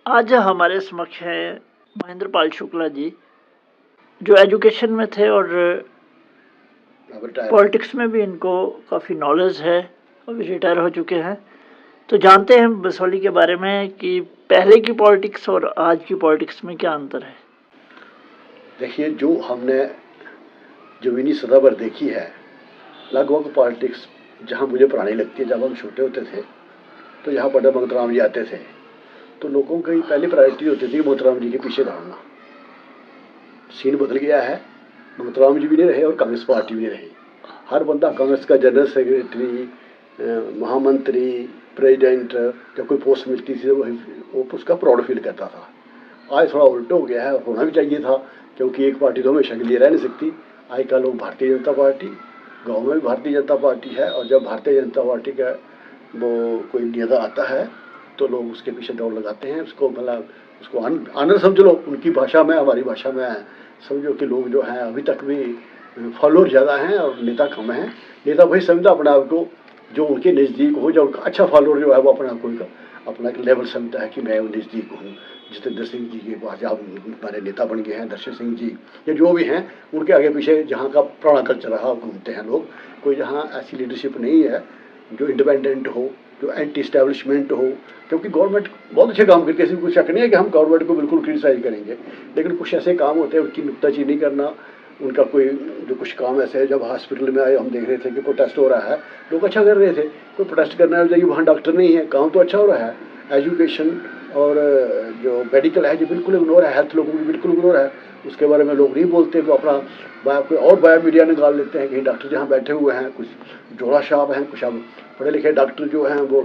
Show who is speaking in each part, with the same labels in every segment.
Speaker 1: आज हमारे समक्ष हैं महेंद्र पाल शुक्ला जी, जो एजुकेशन में थे और पॉलिटिक्स में भी इनको काफ़ी नॉलेज है, अभी रिटायर हो चुके हैं। तो जानते हैं बसौली के बारे में कि पहले की पॉलिटिक्स और आज की पॉलिटिक्स में क्या अंतर है।
Speaker 2: देखिए, जो हमने ज़मीनी सतह पर देखी है, लगभग पॉलिटिक्स जहाँ मुझे पुरानी लगती है, जब हम छोटे होते थे तो यहाँ पंडित भगत राम जी आते थे, तो लोगों की पहली प्रायोरिटी होती थी भगत राम जी के पीछे दौड़ना। सीन बदल गया है, भगत राम जी भी नहीं रहे और कांग्रेस पार्टी भी नहीं रही। हर बंदा कांग्रेस का जनरल सेक्रेटरी, महामंत्री, प्रेसिडेंट, जब कोई पोस्ट मिलती थी वो उसका प्राउड फील करता था। आज थोड़ा उल्टा हो गया है, होना भी चाहिए था, क्योंकि एक पार्टी तो हमेशा के लिए रह नहीं सकती। आज का लोग भारतीय जनता पार्टी, गाँव में भी भारतीय जनता पार्टी है, और जब भारतीय जनता पार्टी का वो कोई नेता आता है तो लोग उसके पीछे दौड़ लगाते हैं। उसको मतलब उसको आनर समझ लो, उनकी भाषा में, हमारी भाषा में समझो कि लोग जो हैं अभी तक भी फॉलोअर ज़्यादा हैं और नेता कम हैं। नेता वही समझता अपने आप को जो उनके नज़दीक हो, जो उनका अच्छा फॉलोअर जो है वो अपने आप को अपना एक लेवल समझता है कि मैं नज़दीक हूँ। जितेंद्र सिंह जी के पास जब हमारे नेता बन गए हैं, दर्शन सिंह जी या जो भी हैं, उनके आगे पीछे जहाँ का पुराना कल्चर रहा घूमते हैं लोग। कोई जहाँ ऐसी लीडरशिप नहीं है जो इंडिपेंडेंट हो, जो एंटी इस्टेब्लिशमेंट हो, क्योंकि गवर्नमेंट बहुत अच्छे काम करती है। ऐसी कोई शक नहीं है कि हम गवर्नमेंट को बिल्कुल क्रिटिसाइज करेंगे, लेकिन कुछ ऐसे काम होते हैं उनकी नुक्ताचीनी करना। उनका कोई जो कुछ काम ऐसे है, जब हॉस्पिटल में आए हम देख रहे थे कि प्रोटेस्ट हो रहा है, लोग अच्छा कर रहे थे। कोई प्रोटेस्ट करने वाले जाइए, वहाँ डॉक्टर नहीं है, काम तो अच्छा हो रहा है। एजुकेशन और जो मेडिकल है जो बिल्कुल इग्नोर है, हेल्थ लोगों की बिल्कुल इग्नोर है, उसके बारे में लोग नहीं बोलते। वो अपना कोई और बायो मीडिया निकाल लेते हैं कि डॉक्टर जहाँ बैठे हुए हैं कुछ जोड़ा साहब हैं, कुछ अब पढ़े लिखे डॉक्टर जो हैं वो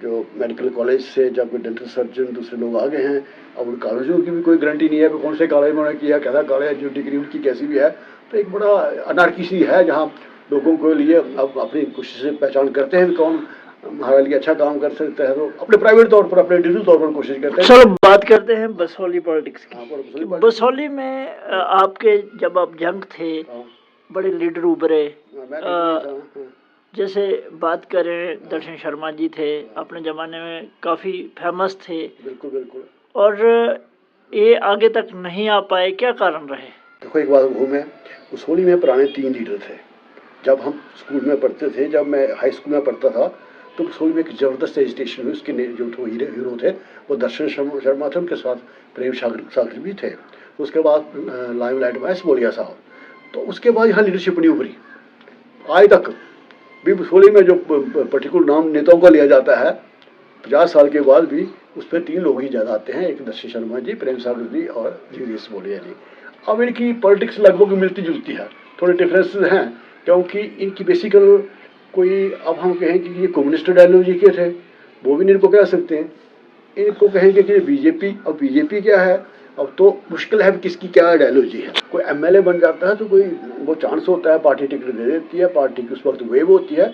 Speaker 2: जो मेडिकल कॉलेज से जब कोई डेंटल सर्जन दूसरे लोग आ गए हैं। अब उन कॉलेजों की भी कोई गारंटी नहीं है कि कौन से कॉलेज में उन्होंने किया, कैसा कॉलेज, जो डिग्री उनकी कैसी भी है। तो एक बड़ा अनार्की सी है जहाँ लोगों के लिए अब अपनी कोशिश से पहचान करते हैं कौन हमारे लिए अच्छा काम कर सकता है, तो अपने प्राइवेट तौर पर, अपने इंडिविजुअल तौर पर कोशिश करते हैं।
Speaker 1: चलो बात करते हैं बसौली पॉलिटिक्स की। बसौली में आपके जब आप यंग थे, बड़े लीडर उभरे, जैसे बात करें दर्शन शर्मा जी थे, अपने ज़माने में काफ़ी फेमस थे।
Speaker 2: बिल्कुल बिल्कुल।
Speaker 1: और ये आगे तक नहीं आ पाए, क्या कारण रहे?
Speaker 2: देखो, एक बात घूमे, बसौली में पुराने 3 लीडर थे। जब हम स्कूल में पढ़ते थे, जब मैं हाई स्कूल में पढ़ता था, तो बसौली में एक ज़बरदस्त एजिटेशन हुई। उसके जो हीरो थे वो दर्शन शर्मा थे, उनके साथ प्रेम सागर भी थे। तो उसके बाद लाइमलाइट में बोलिया साहब। तो उसके बाद यहाँ लीडरशिप नहीं उभरी आज तक भी। बसौली में जो पर्टिकुलर नाम नेताओं का लिया जाता है, 50 साल के बाद भी उस पर 3 लोग ही ज़्यादा आते हैं, एक दर्शन शर्मा जी, प्रेम सागर जी और जगदीश बोलिया जी। अब इनकी पॉलिटिक्स लगभग मिलती जुलती है, थोड़े डिफरेंसेस हैं, क्योंकि इनकी बेसिकल कोई, अब हम कहें कि ये कम्युनिस्ट आइडियोलॉजी के थे, वो भी इनको कह सकते हैं। इनको कहेंगे कि बीजेपी, अब बीजेपी क्या है, अब तो मुश्किल है किसकी क्या आइडियोलॉजी है। कोई एमएलए बन जाता है तो कोई वो चांस होता है, पार्टी टिकट दे देती है, पार्टी की उस वक्त वेव होती है,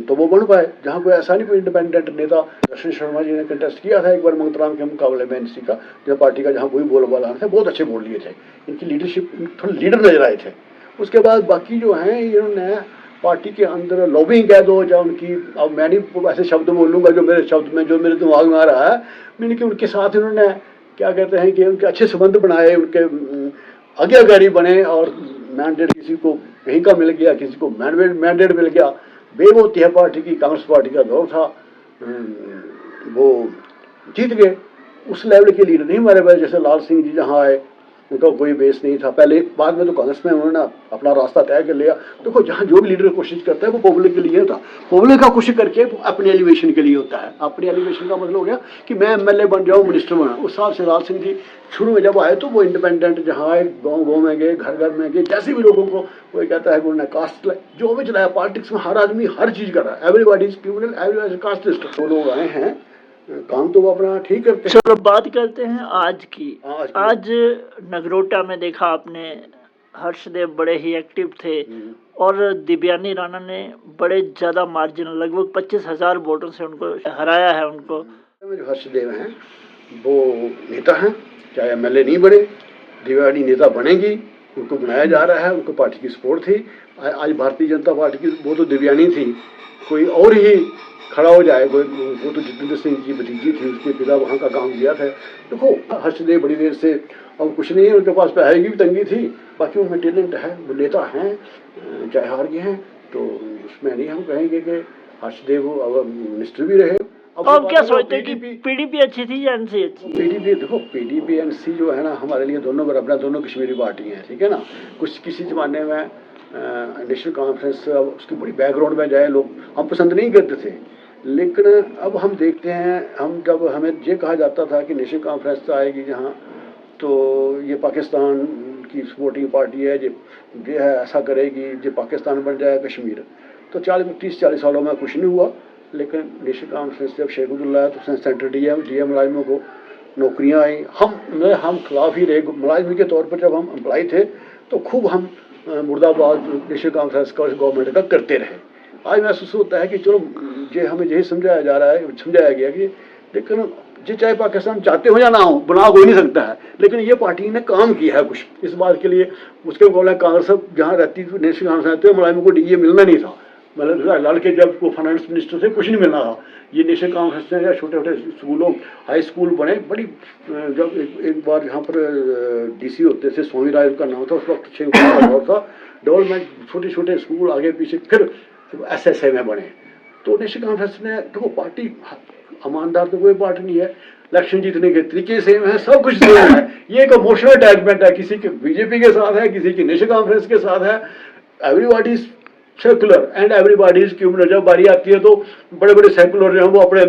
Speaker 2: तो वो बन पाए। जहाँ कोई ऐसा नहीं, कोई इंडिपेंडेंट नेता, दर्शन शर्मा जी ने कंटेस्ट किया था एक बार मंगतराम के मुकाबले में एनसी का, जब पार्टी का जहाँ कोई बोलबाला थे, बहुत अच्छे बोल लिए थे। इनकी लीडरशिप, थोड़े लीडर नजर आए थे। उसके बाद बाकी जो हैं, इन्होंने पार्टी के अंदर लॉबिंग कह दो या उनकी, अब मैं नहीं ऐसे शब्द बोलूँगा जो मेरे शब्द में, जो मेरे दिमाग में आ रहा है, मैंने कि उनके साथ इन्होंने क्या कहते हैं कि उनके अच्छे संबंध बनाए, उनके आज्ञाकारी बने, और मैंडेट किसी को कहीं का मिल गया, किसी को मैंडेट मिल गया। वेव होती है पार्टी की, कांग्रेस पार्टी का दौर था, वो जीत गए। उस लेवल के लीडर नहीं हमारे पास। जैसे लाल सिंह जी जहाँ आए, उनका कोई बेस नहीं था पहले, बाद में तो कांग्रेस में उन्होंने अपना रास्ता तय कर लिया। देखो, जहाँ जो भी लीडर कोशिश करता है वो पब्लिक के लिए होता, पब्लिक का कोशिश करके अपने एलिवेशन के लिए होता है। अपने एलिवेशन का मतलब हो गया कि मैं एमएलए बन जाऊँ, मिनिस्टर बना। उस हिसाब से लाल सिंह जी शुरू में जब आए तो वो इंडिपेंडेंट, जहाँ आए गाँव में गए, घर में गए, जैसे भी लोगों को कोई कहता है कि उन्होंने कास्ट जो भी चलाया। पॉलिटिक्स में हर आदमी हर चीज़ कर रहा है, everybody is criminal, everybody casteist. वो लोग आए हैं, काम तो वो अपना ठीक करते हैं।
Speaker 1: चलो बात करते हैं आज की। आज नगरोटा में देखा आपने, हर्षदेव बड़े ही एक्टिव थे और दिव्यानी राणा ने बड़े ज़्यादा मार्जिन, लगभग 25,000 वोटों से उनको हराया है। उनको
Speaker 2: जो हर्षदेव हैं वो नेता हैं, चाहे एमएलए नहीं बने, दिव्यानी नेता बनेगी, उनको बनाया जा रहा है, उनको पार्टी की सपोर्ट थी। आज भारतीय जनता पार्टी की वो तो दिव्यानी थी, कोई और ही खड़ा हो जाए कोई। वो तो जितेंद्र सिंह की भतीजी थी, उसके पिता वहाँ का काम किया था। देखो हर्षदेव बड़ी देर से अब कुछ नहीं है, उनके पास पैसे की भी तंगी थी, बाकी उनमें टैलेंट है, वो नेता हैं, चाहे हार गए हैं, तो उसमें नहीं हम कहेंगे कि हर्षदेव अब मिनिस्टर भी रहे।
Speaker 1: अब क्या सोचते हैं कि पीडीपी अच्छी थी या एनसी अच्छी?
Speaker 2: पीडीपी, देखो पीडीपी एनसी जो है ना हमारे लिए दोनों बराबर, दोनों कश्मीरी पार्टी हैं, ठीक है ना। कुछ किसी ज़माने में नेशनल कॉन्फ्रेंस उसकी बड़ी बैकग्राउंड में जाए, लोग हम पसंद नहीं करते थे, लेकिन अब हम देखते हैं, हम जब हमें ये कहा जाता था कि नेशनल कॉन्फ्रेंस आएगी जहाँ, तो ये पाकिस्तान की सपोर्टिंग पार्टी है, ये है ऐसा करेगी, ये पाकिस्तान बन जाए कश्मीर। तो 30-40 सालों में कुछ नहीं हुआ, लेकिन नेशनल कॉन्फ्रेंस जब शेख अब्दुल्ला आया तो उसने सेंट्रल दिया मुलाजिमों को, नौकरियाँ आई। हम खिलाफ ही रहे मुलाजिम के तौर पर। जब हम एम्प्लॉय थे तो खूब हम मुर्दाबाद नेशनल कॉन्फ्रेंस का गवर्नमेंट का करते रहे। आज महसूस होता है कि चलो ये हमें यही समझाया गया कि लेकिन जी चाहे पाकिस्तान चाहते हो या ना हो, बना कोई नहीं सकता है, लेकिन ये पार्टी ने काम किया है कुछ इस बात के लिए। उसके मुकाबले कांग्रेस जहाँ रहती थी, नेशनल कॉन्फ्रेंस रहते हुए मुलाजिमों को डीए मिलना नहीं था, मतलब लाल के जब वो फाइनेंस मिनिस्टर थे कुछ नहीं मिलना था। ये नेशनल कॉन्फ्रेंस ने छोटे छोटे स्कूलों, हाई स्कूल बने बड़ी। जब एक बार यहाँ पर डीसी होते थे, स्वामी राय का नाम था, उस वक्त 6 का दौर था, डेवलपमेंट छोटे छोटे स्कूल आगे पीछे, फिर SSA में बने। तो नेशनल कॉन्फ्रेंस ने, देखो पार्टी ईमानदार तो कोई पार्टी नहीं है, इलेक्शन जीतने के तरीके सेम है, सब कुछ सेम है। ये एक इमोशनल अटैचमेंट है, किसी के बीजेपी के साथ है, किसी की नेशनल कॉन्फ्रेंस के साथ है। Everybody secular and everybody is cumular. जब बारी आती है तो बड़े बड़े सेकुलर जो हैं वो अपने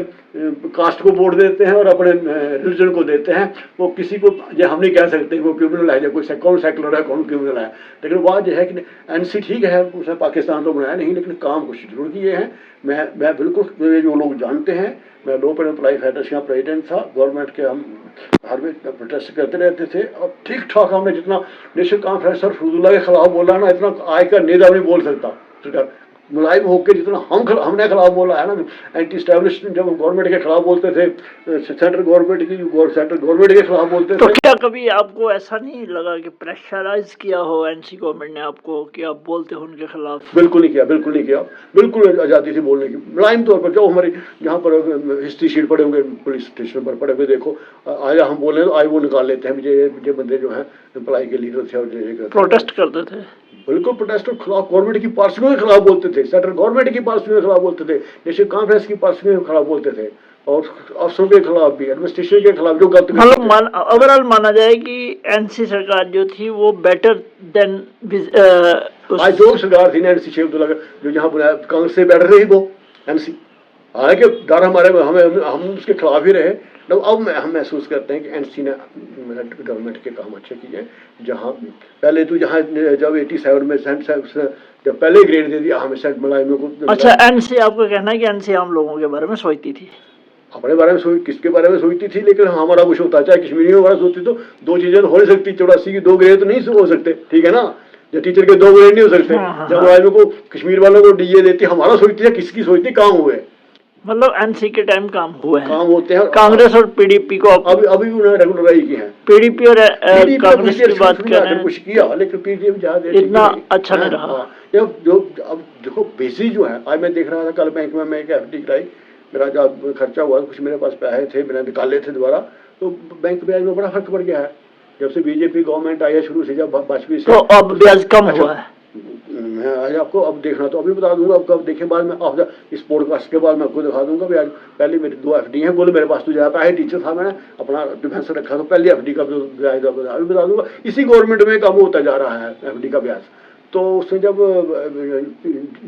Speaker 2: कास्ट को वोट देते हैं और अपने रिलीजन को देते हैं। वो किसी को ये हम नहीं कह सकते वो क्यूमुलर है, कोई कौन सेकुलर है कौन क्यूमुलर है। लेकिन बात यह है कि एनसी ठीक है, उसने पाकिस्तान तो बनाया नहीं, लेकिन काम कुछ जरूर किए हैं। मैं बिल्कुल, जो लोग जानते हैं, मैं लो पेड एम्प्लॉय फेडरेशन का प्रेसिडेंट था, गवर्नमेंट के हम हर में प्रोटेस्ट करते रहते थे, और ठीक ठाक हमने जितना नेशनल कॉन्फ्रेंस और फजूल्ला के खिलाफ बोला ना, इतना आज का नेता नहीं बोल सकता। मुलायम होकर जितना हमने खिलाफ बोला है ना, एंटी स्टैब्लिशमेंट, जब गवर्नमेंट के खिलाफ बोलते थे, सेंट्रल गवर्नमेंट के खिलाफ बोलते थे।
Speaker 1: तो क्या कभी आपको ऐसा नहीं लगा कि प्रेशराइज किया हो एनसी गवर्नमेंट ने आपको कि आप बोलते हो उनके खिलाफ?
Speaker 2: बिल्कुल नहीं किया, बिल्कुल आज़ादी थी बोलने की, मुलायम तौर पर। जो हमारे यहाँ पर हिस्ट्री शीट पड़े होंगे, पुलिस स्टेशन पर पड़े हुए, देखो आज हम बोले तो आज वो निकाल लेते हैं, ये बंदे जो है एम्प्लॉय के लीडर थे और
Speaker 1: प्रोटेस्ट करते थे।
Speaker 2: बिल्कुल प्रोटेस्ट के खिलाफ, गवर्नमेंट की पॉलिसियों के खिलाफ बोलते थे, सेंट्रल गवर्नमेंट की पॉलिसियों के खिलाफ बोलते थे, नेशनल कॉन्फ्रेंस की पॉलिसियों के खिलाफ बोलते थे, और अफसरों के खिलाफ भी, एडमिनिस्ट्रेशन के खिलाफ जो गलत।
Speaker 1: मतलब ओवरऑल माना जाए कि एनसी सरकार जो थी वो बेटर देन
Speaker 2: आज जो सरकार थी ना एनसी शेख अब्दुल्ला जो जहाँ बनाया, कांग्रेस से बेटर रही वो एनसी। हालांकि डर हमारे हम उसके खिलाफ ही रहे। तो अब हम महसूस करते हैं कि एनसी ने गवर्नमेंट के काम अच्छे किए। जहाँ पहले तो जहाँ जब 87 में जब पहले ग्रेड दे दिया हमें सेंट मुलाजिमों को।
Speaker 1: अच्छा, एनसी आपको कहना है कि एनसी आम लोगों के बारे में सोचती थी?
Speaker 2: अपने बारे में किसके बारे में सोचती थी, लेकिन हमारा कुछ होता, चाहे कश्मीरियों के बारे में सोचती, तो दो चीजें तो हो नहीं सकती। 84 की 2 ग्रेड तो नहीं हो सकते, ठीक है ना। जब टीचर के 2 ग्रेड नहीं हो सकते, जब मुलाजिमों को कश्मीर वालों को डीए देती, हमारा सोचती है, किसकी सोचती, काम हुए।
Speaker 1: मतलब एनसी के टाइम काम हुए हैं,
Speaker 2: काम होते हैं।
Speaker 1: कांग्रेस और पीडीपी को
Speaker 2: अभी उन्होंने रेगुलराइज किए हैं।
Speaker 1: पीडीपी और कांग्रेस की बात कर रहे हैं,
Speaker 2: कुछ किया, लेकिन पीडीपी
Speaker 1: इतना अच्छा नहीं रहा।
Speaker 2: जो अब देखो बेसिस जो है, आज मैं देख रहा था, कल बैंक में मैं एक FD कराई, मेरा जब खर्चा हुआ, कुछ मेरे पास पैसे थे, मैंने निकाले थे दोबारा, तो बैंक ब्याज में बड़ा फर्क पड़ गया है जब से बीजेपी गवर्नमेंट आई है, शुरू से, जब वाजपेयी से।
Speaker 1: तो अब ब्याज कम हुआ है।
Speaker 2: मैं आज आपको अब देखना तो अभी बता दूंगा, अब कब देखे बाद में, आप इस पॉडकास्ट के बाद मैं आपको दिखा दूंगा। ब्याज पहले मेरी 2 FD हैं, बोले मेरे पास तो ज़्यादा पैसे, टीचर था, मैंने अपना डिफेंस रखा, तो पहले FD का ब्याज अभी बता दूंगा। इसी गवर्नमेंट में कम होता जा रहा है FD का ब्याज। तो उसमें जब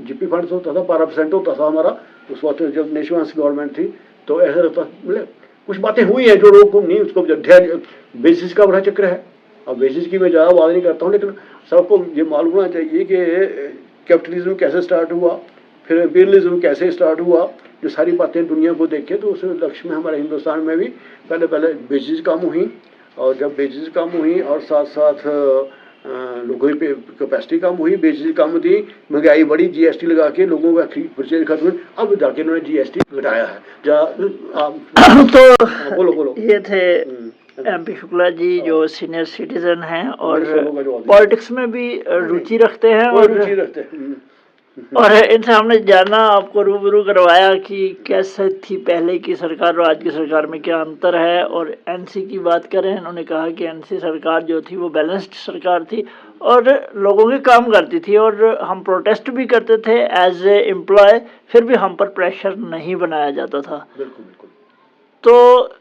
Speaker 2: GP फंड्स होता था 12% होता था हमारा, उस वक्त जब नेशनल गवर्नमेंट थी, तो ऐसा रहता, मतलब कुछ बातें हुई हैं जो लोग को नहीं, उसको बेसिस का बड़ा चक्र है। अब बेसिस की मैं ज़्यादा बात नहीं करता हूँ, लेकिन सबको ये मालूम होना चाहिए कि कैपिटलिज्म कैसे स्टार्ट हुआ, फिर इम्पीरियलिज्म कैसे स्टार्ट हुआ। जो सारी बातें दुनिया को देखें तो उस लक्ष्य में हमारे हिंदुस्तान में भी पहले बेसिस कम हुई, और जब बेसिस कम हुई और साथ साथ लोगों की कैपेसिटी कम हुई, बेसिस कम थी, महंगाई बढ़ी, GST लगा के लोगों का परचेज खत्म, अब जाके उन्होंने GST घटाया है।
Speaker 1: तो
Speaker 2: बोलो।
Speaker 1: ये थे MP शुक्ला जी, जो सीनियर सिटीजन हैं और पॉलिटिक्स में भी रुचि रखते हैं, और और इनसे हमने जाना, आपको रूबरू करवाया कि कैसे थी पहले की सरकार और आज की सरकार में क्या अंतर है। और एनसी की बात करें, इन्होंने कहा कि एनसी सरकार जो थी वो बैलेंस्ड सरकार थी और लोगों के काम करती थी, और हम प्रोटेस्ट भी करते थे एज ए एम्प्लॉय, फिर भी हम पर प्रेशर नहीं बनाया जाता था।
Speaker 2: बिल्कुल बिल्कुल।
Speaker 1: तो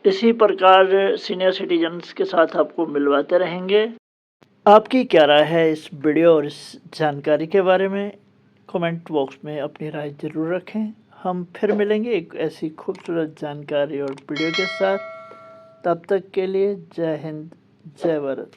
Speaker 1: इसी प्रकार सीनियर सिटीजन्स के साथ आपको मिलवाते रहेंगे। आपकी क्या राय है इस वीडियो और इस जानकारी के बारे में? कमेंट बॉक्स में अपनी राय ज़रूर रखें। हम फिर मिलेंगे एक ऐसी खूबसूरत जानकारी और वीडियो के साथ। तब तक के लिए जय हिंद, जय भारत।